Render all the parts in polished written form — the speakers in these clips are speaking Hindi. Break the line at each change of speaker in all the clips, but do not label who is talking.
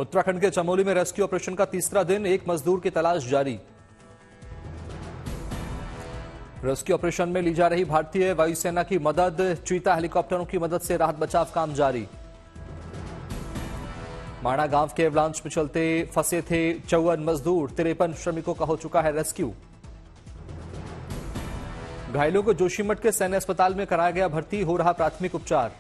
उत्तराखंड के चमोली में रेस्क्यू ऑपरेशन का तीसरा दिन, एक मजदूर की तलाश जारी। रेस्क्यू ऑपरेशन में ली जा रही भारतीय वायुसेना की मदद, चीता हेलीकॉप्टरों की मदद से राहत बचाव काम जारी। माणा गांव के एवलांच में चलते फंसे थे 54 मजदूर, 53 श्रमिकों का हो चुका है रेस्क्यू। घायलों को जोशीमठ के सैन्य अस्पताल में कराया गया भर्ती, हो रहा प्राथमिक उपचार।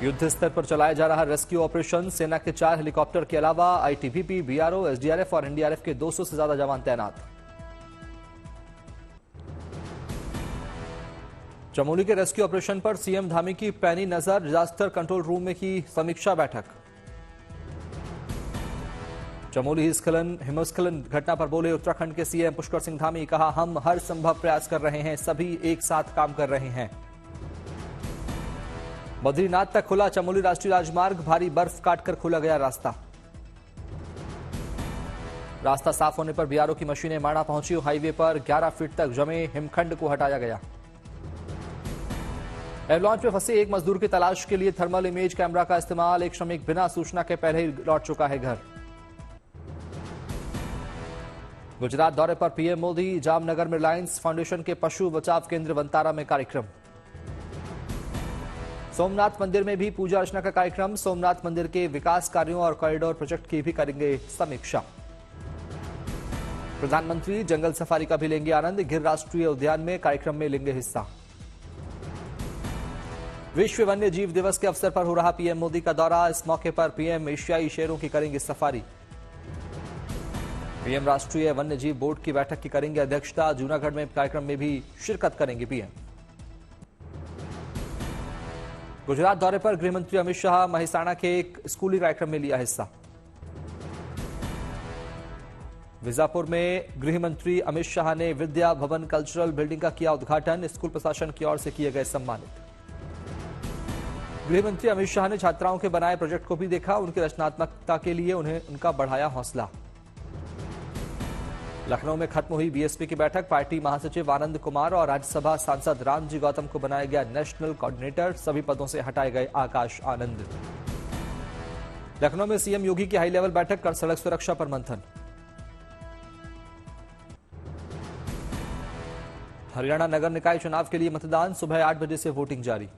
युद्ध स्तर पर चलाया जा रहा रेस्क्यू ऑपरेशन, सेना के 4 हेलीकॉप्टर के अलावा आईटीबीपी, बीआरओ, एसडीआरएफ और एनडीआरएफ के 200 से ज्यादा जवान तैनात। चमोली के रेस्क्यू ऑपरेशन पर सीएम धामी की पैनी नजर, डिजास्टर कंट्रोल रूम में की समीक्षा बैठक। चमोली हिमस्खलन घटना पर बोले उत्तराखंड के सीएम पुष्कर सिंह धामी, कहा हम हर संभव प्रयास कर रहे हैं, सभी एक साथ काम कर रहे हैं। बद्रीनाथ तक खुला चमोली राष्ट्रीय राजमार्ग, भारी बर्फ काटकर खोला गया रास्ता। रास्ता साफ होने पर बीआरओ की मशीनें माणा पहुंची, हाईवे पर 11 फीट तक जमे हिमखंड को हटाया गया। एवलांच में फंसे एक मजदूर की तलाश के लिए थर्मल इमेज कैमरा का इस्तेमाल, एक श्रमिक बिना सूचना के पहले ही लौट चुका है घर। गुजरात दौरे पर पीएम मोदी, जामनगर में रिलायंस फाउंडेशन के पशु बचाव केंद्र वंतारा में कार्यक्रम। सोमनाथ मंदिर में भी पूजा अर्चना का कार्यक्रम, सोमनाथ मंदिर के विकास कार्यों और कॉरिडोर प्रोजेक्ट की भी करेंगे समीक्षा। प्रधानमंत्री जंगल सफारी का भी लेंगे आनंद, गिर राष्ट्रीय उद्यान में कार्यक्रम में लेंगे हिस्सा। विश्व वन्य जीव दिवस के अवसर पर हो रहा पीएम मोदी का दौरा, इस मौके पर पीएम एशियाई शेरों की करेंगे सफारी। पीएम राष्ट्रीय वन्य जीव बोर्ड की बैठक की करेंगे अध्यक्षता, जूनागढ़ में कार्यक्रम में भी शिरकत करेंगे पीएम। गुजरात दौरे पर गृहमंत्री अमित शाह महिसाणा के एक स्कूली कार्यक्रम में लिया हिस्सा। विजापुर में गृहमंत्री अमित शाह ने विद्या भवन कल्चरल बिल्डिंग का किया उद्घाटन, स्कूल प्रशासन की ओर से किए गए सम्मानित। गृहमंत्री अमित शाह ने छात्राओं के बनाए प्रोजेक्ट को भी देखा, उनकी रचनात्मकता के लिए उनका बढ़ाया हौसला। लखनऊ में खत्म हुई बीएसपी की बैठक, पार्टी महासचिव आनंद कुमार और राज्यसभा सांसद रामजी गौतम को बनाया गया नेशनल कोऑर्डिनेटर, सभी पदों से हटाए गए आकाश आनंद। लखनऊ में सीएम योगी की हाई लेवल बैठक, कर सड़क सुरक्षा पर मंथन। हरियाणा नगर निकाय चुनाव के लिए मतदान, सुबह 8 बजे से वोटिंग जारी।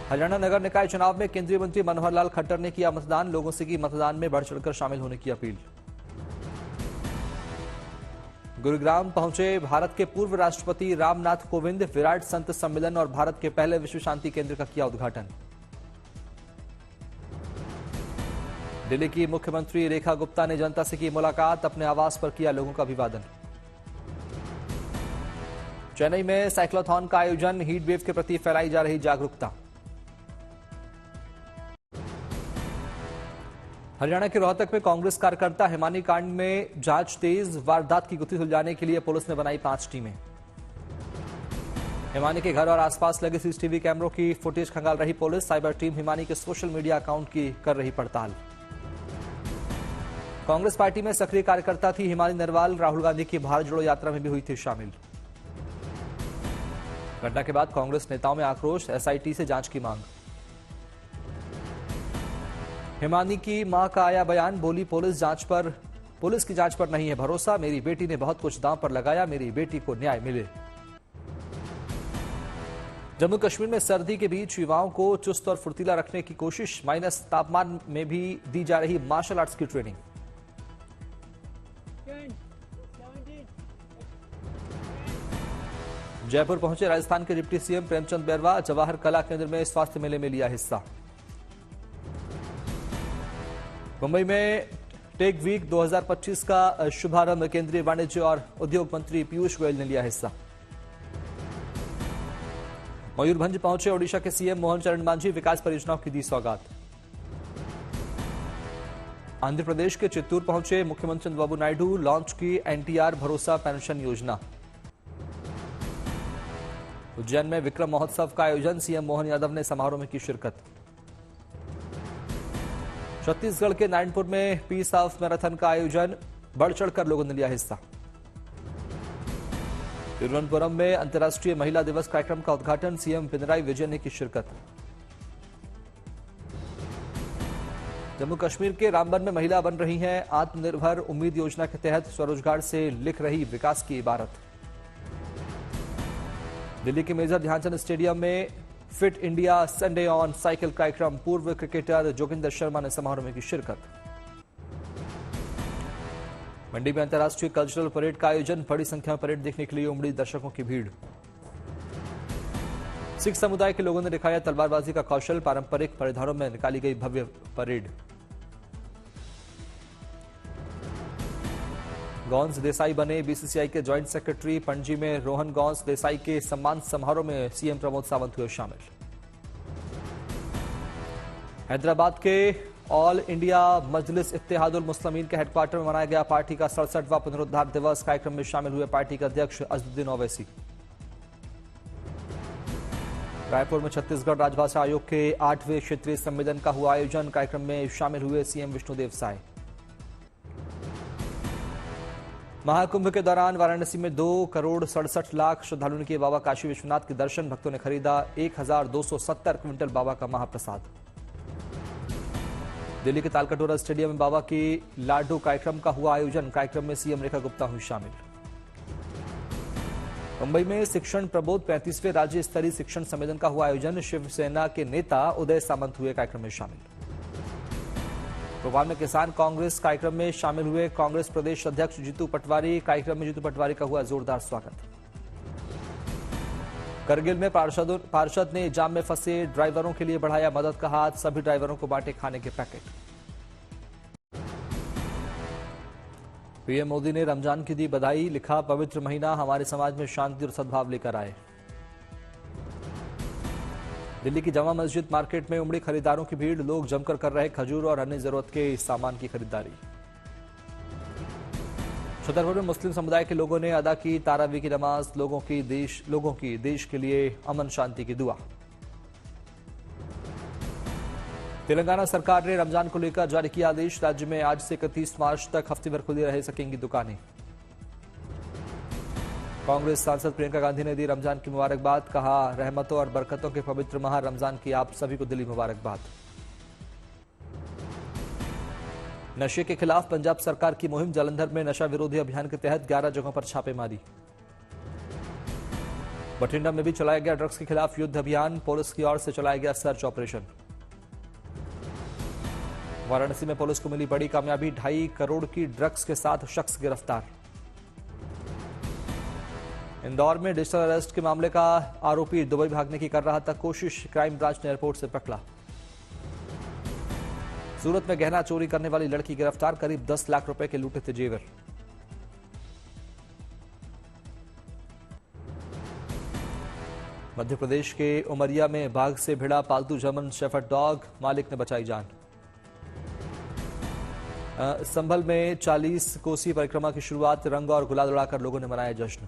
हरियाणा नगर निकाय चुनाव में केंद्रीय मंत्री मनोहर लाल खट्टर ने किया मतदान, लोगों से की मतदान में बढ़ चढ़कर शामिल होने की अपील। गुरुग्राम पहुंचे भारत के पूर्व राष्ट्रपति रामनाथ कोविंद, विराट संत सम्मेलन और भारत के पहले विश्व शांति केंद्र का किया उद्घाटन। दिल्ली की मुख्यमंत्री रेखा गुप्ता ने जनता से की मुलाकात, अपने आवास पर किया लोगों का अभिवादन। चेन्नई में साइक्लोथॉन का आयोजन, हीट वेव के प्रति फैलाई जा रही जागरूकता। हरियाणा के रोहतक में कांग्रेस कार्यकर्ता हिमानी कांड में जांच तेज, वारदात की गुत्थी सुलझाने के लिए पुलिस ने बनाई 5 टीमें। हिमानी के घर और आसपास लगे सीसीटीवी कैमरों की फुटेज खंगाल रही पुलिस, साइबर टीम हिमानी के सोशल मीडिया अकाउंट की कर रही पड़ताल। कांग्रेस पार्टी में सक्रिय कार्यकर्ता थी हिमानी नरवाल, राहुल गांधी की भारत जोड़ो यात्रा में भी हुई थी शामिल। घटना के बाद कांग्रेस नेताओं में आक्रोश, एसआईटी से जांच की मांग। हिमानी की मां का आया बयान, बोली पुलिस की जांच पर नहीं है भरोसा, मेरी बेटी ने बहुत कुछ दांव पर लगाया, मेरी बेटी को न्याय मिले। जम्मू कश्मीर में सर्दी के बीच युवाओं को चुस्त और फुर्तीला रखने की कोशिश, माइनस तापमान में भी दी जा रही मार्शल आर्ट्स की ट्रेनिंग। जयपुर पहुंचे राजस्थान के डिप्टी सीएम प्रेमचंद बैरवा, जवाहर कला केंद्र में स्वास्थ्य मेले में लिया हिस्सा। मुंबई में टेक वीक 2025 का शुभारंभ, केंद्रीय वाणिज्य और उद्योग मंत्री पीयूष गोयल ने लिया हिस्सा। मयूरभंज पहुंचे ओडिशा के सीएम मोहन चरण मांझी, विकास परियोजनाओं की दी सौगात। आंध्र प्रदेश के चित्तूर पहुंचे मुख्यमंत्री चंद्रबाबू नायडू, लॉन्च की एनटीआर भरोसा पेंशन योजना। उज्जैन में विक्रम महोत्सव का आयोजन, सीएम मोहन यादव ने समारोह में की शिरकत। छत्तीसगढ़ के नारायणपुर में पीस हाफ मैराथन का आयोजन, बढ़ चढ़कर लोगों ने लिया हिस्सा। तिरुवनंतपुरम में अंतर्राष्ट्रीय महिला दिवस कार्यक्रम का उद्घाटन, सीएम पिनराई विजयन ने की शिरकत। जम्मू कश्मीर के रामबन में महिला बन रही हैं आत्मनिर्भर उम्मीद योजना के तहत स्वरोजगार से लिख रही विकास की इबारत। दिल्ली के मेजर ध्यानचंद स्टेडियम में fit India Sunday on cycle कार्यक्रम, पूर्व क्रिकेटर जोगिंदर शर्मा ने समारोह में की शिरकत। मंडी में अंतर्राष्ट्रीय कल्चरल परेड का आयोजन, बड़ी संख्या में परेड देखने के लिए उमड़ी दर्शकों की भीड़। सिख समुदाय के लोगों ने दिखाया तलवारबाजी का कौशल, पारंपरिक परिधानों में निकाली गई भव्य परेड। गौंस देसाई बने बीसीसीआई के ज्वाइंट सेक्रेटरी, पणजी में रोहन गौंस देसाई के सम्मान समारोह में सीएम प्रमोद सावंत हुए शामिल। हैदराबाद के ऑल इंडिया मजलिस इत्तेहादुल मुस्लिमीन के हेडक्वार्टर में मनाया गया पार्टी का 67वां पुनरुद्धार दिवस। कार्यक्रम में शामिल हुए पार्टी के अध्यक्ष अजदुद्दीन ओवैसी। रायपुर में छत्तीसगढ़ राजभाषा आयोग के 8वें क्षेत्रीय सम्मेलन का हुआ आयोजन। कार्यक्रम में शामिल हुए सीएम विष्णुदेव साय। महाकुंभ के दौरान वाराणसी में 2,67,00,000 श्रद्धालुओं ने किए बाबा काशी विश्वनाथ के दर्शन। भक्तों ने खरीदा 1,270 क्विंटल बाबा का महाप्रसाद। दिल्ली के तालकटोरा स्टेडियम में बाबा की लाडू कार्यक्रम का हुआ आयोजन। कार्यक्रम में सीएम रेखा गुप्ता हुई शामिल। मुंबई में शिक्षण प्रबोध 35वें राज्य स्तरीय शिक्षण सम्मेलन का हुआ आयोजन। शिवसेना के नेता उदय सामंत हुए कार्यक्रम में शामिल। भोपाल में किसान कांग्रेस कार्यक्रम में शामिल हुए कांग्रेस प्रदेश अध्यक्ष जीतू पटवारी। कार्यक्रम में जीतू पटवारी का हुआ जोरदार स्वागत। करगिल में पार्षद ने जाम में फंसे ड्राइवरों के लिए बढ़ाया मदद का हाथ। सभी ड्राइवरों को बांटे खाने के पैकेट। पीएम मोदी ने रमजान की दी बधाई, लिखा पवित्र महीना हमारे समाज में शांति और सद्भाव लेकर आए। दिल्ली की जामा मस्जिद मार्केट में उमड़ी खरीदारों की भीड़, लोग जमकर कर रहे खजूर और अन्य जरूरत के सामान की खरीदारी। छतरपुर में मुस्लिम समुदाय के लोगों ने अदा की तारावी की नमाज, लोगों की देश के लिए अमन शांति की दुआ। तेलंगाना सरकार ने रमजान को लेकर जारी किया आदेश। राज्य में आज से 31 मार्च तक हफ्ते भर खुली रह सकेंगी दुकानें। कांग्रेस सांसद प्रियंका गांधी ने दी रमजान की मुबारकबाद, कहा रहमतों और बरकतों के पवित्र माह रमजान की आप सभी को दिली मुबारकबाद। नशे के खिलाफ पंजाब सरकार की मुहिम, जालंधर में नशा विरोधी अभियान के तहत 11 जगहों पर छापेमारी। बठिंडा में भी चलाया गया ड्रग्स के खिलाफ युद्ध अभियान, पुलिस की ओर से चलाया गया सर्च ऑपरेशन। वाराणसी में पुलिस को मिली बड़ी कामयाबी, 2.5 करोड़ की ड्रग्स के साथ शख्स गिरफ्तार। इंदौर में डिजिटल अरेस्ट के मामले का आरोपी दुबई भागने की कर रहा था कोशिश, क्राइम ब्रांच ने एयरपोर्ट से पकड़ा। सूरत में गहना चोरी करने वाली लड़की गिरफ्तार, करीब 10 लाख रुपए के लूटे थे जेवर। मध्य प्रदेश के उमरिया में बाघ से भिड़ा पालतू जर्मन शेफर्ड डॉग, मालिक ने बचाई जान। संभल में 40 कोसी परिक्रमा की शुरुआत, रंग और गुलाल उड़ाकर लोगों ने मनाया जश्न।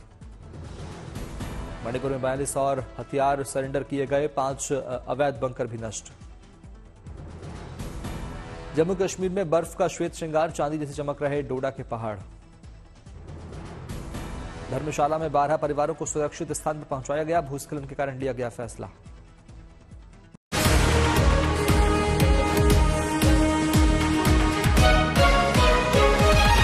मणिपुर में 42 और हथियार सरेंडर किए गए, 5 अवैध बंकर भी नष्ट। जम्मू कश्मीर में बर्फ का श्वेत श्रृंगार, चांदी जैसे चमक रहे डोडा के पहाड़। धर्मशाला में 12 परिवारों को सुरक्षित स्थान पर पहुंचाया गया, भूस्खलन के कारण लिया गया फैसला।